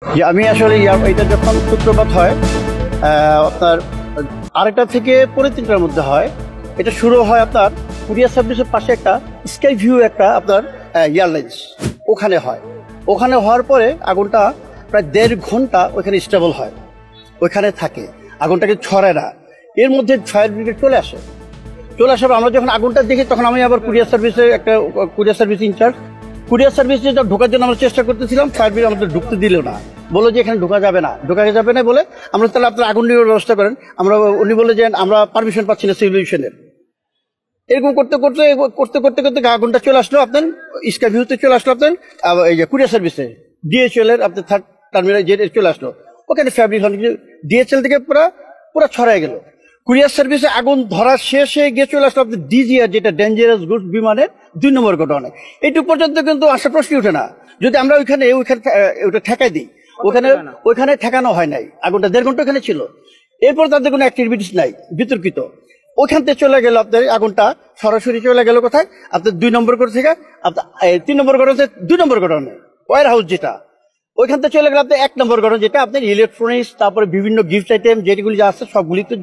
যে আমি আসলে এটা যখন সূত্রপাত হয় আপনার আরেকটা থেকে পরে তিনটার মধ্যে হয়। এটা শুরু হয় আপনার কুরিয়ার সার্ভিসের পাশে একটা স্কাই ভিউ একটা আপনার এয়ারলাইন্স ওখানে হয়। ওখানে হওয়ার পরে আগুনটা প্রায় 1.5 ঘন্টা ওইখানে স্টেবল হয়, ওইখানে থাকে, আগুনটাকে ছড়ায় না। এর মধ্যে ফায়ার ব্রিগেড চলে আসার আমরা যখন আগুনটা দেখি তখন আমি আবার কুরিয়ার সার্ভিস ইনচার্জ কুরিয়ার সার্ভিসে ঢোকার জন্য আমরা চেষ্টা করতেছিলাম। ফায়ার ব্রিগেড আমাদের ঢুকতে দিল না, বলো যে এখানে ঢোকা যাবে না বলে আমরা তাহলে আপনার আগুন নিয়ে ব্যবস্থা করেন। উনি বলে যে আমরা পারমিশন পাচ্ছি না সিভিলিউশনের। এরকম করতে আগুনটা চলে আসলো আপনার স্কাই ভিউতে, চলে আসলো আপনার এই যে কুরিয়ার সার্ভিসে ডিএচএল এর আপনার থার্ড টার্মিনাল যে চলে আসলো ওখানে ফ্যাব্রিক ডিএচএল থেকে পুরো ছড়াই গেল। কুরিয়ার সার্ভিসে আগুন ধরা শেষে গিয়ে চলে আসলো আপনার ডিজিআর, যেটা ডেঞ্জারাস গুডস বিমানের 2 নম্বর ঘটনা। এইটুকু পর্যন্ত কিন্তু আসা প্রশ্নই ওঠে না। যদি আমরা ওইখানে ওটা ঠেকাই দিই, ওইখানে ঠেকানো হয় নাই, আগুনটা 1.5 ঘন্টা ওখানে ছিল। এরপর তাদের কোনো অ্যাক্টিভিটিস নাই বিতর্কিত। ওইখান থেকে চলে গেল আপনার আগুনটা সরাসরি চলে গেল কোথায় আপনার 2 নম্বর ঘর থেকে আপনার 3 নম্বর ঘর হচ্ছে 2 নম্বর ঘটনা ওয়ার হাউস, যেটা ওইখান থেকে চলে গেল আপনার 1 নম্বর ঘটনা, যেটা আপনার ইলেকট্রনিক্স, তারপরে বিভিন্ন গিফট আইটেম যেগুলি যা আছে সবগুলি তো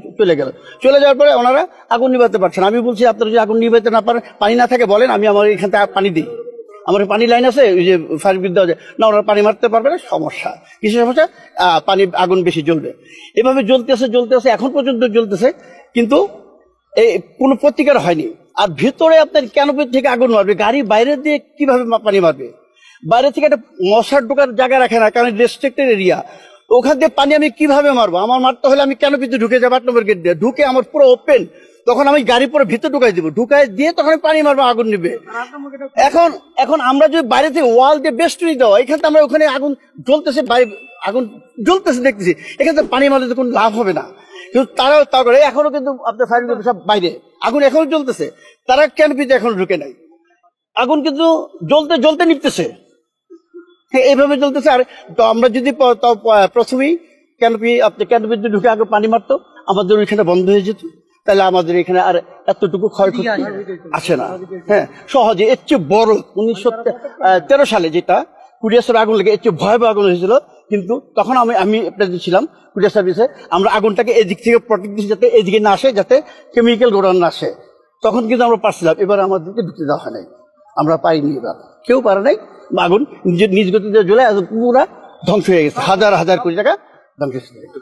চলে যাওয়ার পরে ওনারা আগুন নিভাতে পারছেন। আমি বলছি আপনারা যদি আগুন নিভাতে না পারেন, পানি না থাকে বলেন, আমি আমার এখান থেকে পানি দিই, আমার পানি লাইন আছে ওই যে ফায়ার ব্রিগেড দেওয়া যায় না, ওনারা পানি মারতে পারবে না, সমস্যা কিছু সমস্যা, পানি আগুন বেশি জ্বলবে। এভাবে জ্বলতেছে এখন পর্যন্ত জ্বলতেছে, কিন্তু এই কোনো প্রতিকার হয়নি। আর ভিতরে আপনার ক্যানোপি থেকে আগুন মারবে, গাড়ি বাইরে দিয়ে কিভাবে পানি মারবে? বাইরে থেকে একটা মশার ঢোকার জায়গা রাখে না, কারণ রেস্ট্রিক্টেড এরিয়া। ওখান দিয়ে পানি আমি কিভাবে মারবো? আমার মারতে হলে আমি ক্যানোপিতে ঢুকে যাবো 8 নম্বর গেট দিয়ে, ঢুকে আমার পুরো ওপেন, তখন আমি গাড়ি পুরো ভিতরে ঢুকাই দিয়ে তখন পানি মারবো, আগুন নিবে। এখন আমরা যদি বাইরে থেকে ওয়াল দিয়ে বেষ্টনী দেওয়া, এখান থেকে আমরা ওখানে আগুন জ্বলতেছে দেখতেছি, এখান থেকে পানি মারলে তো কোনো লাভ হবে না। কিন্তু তারাও তা করে, এখনো কিন্তু আপনার ফায়ার ব্রিগেড সব বাইরে, আগুন এখনো জ্বলতেছে, তারা ক্যানোপিতে এখনো ঢুকে নাই, আগুন কিন্তু জ্বলতে নিপতেছে, এইভাবে চলতেছে। আর তো আমরা যদি প্রথমেই ক্যানোপিতে ঢুকে আগে পানি মারতো, আমাদের ওইখানে বন্ধ হয়ে যেত, তাহলে আমাদের এখানে আর এতটুকু ক্ষয়ক্ষতি আসে না। হ্যাঁ, সহজে। এর চেয়ে বড় 1913 সালে যেটা কুরিয়ার আগুন লেগে এর চেয়ে ভয়াবহ আগুন হয়েছিল, কিন্তু তখন আমি আপনাদের ছিলাম কুরিয়ার সার্ভিসে, আমরা আগুনটাকে এদিক থেকে প্রোটেক্ট দিচ্ছি যাতে এদিকে না আসে, যাতে কেমিক্যাল গোডাউন না আসে। তখন কিন্তু আমরা পারছিলাম, এবার আমাদেরকে ঢুকতে দেওয়া হয় নাই, আমরা পারিনি, এবার কেউ পারে নাই। আগুন নিজ গতিতে জ্বলে পুরা ধ্বংস হয়ে গেছে, হাজার কোটি টাকা ধ্বংস হয়ে গেছে।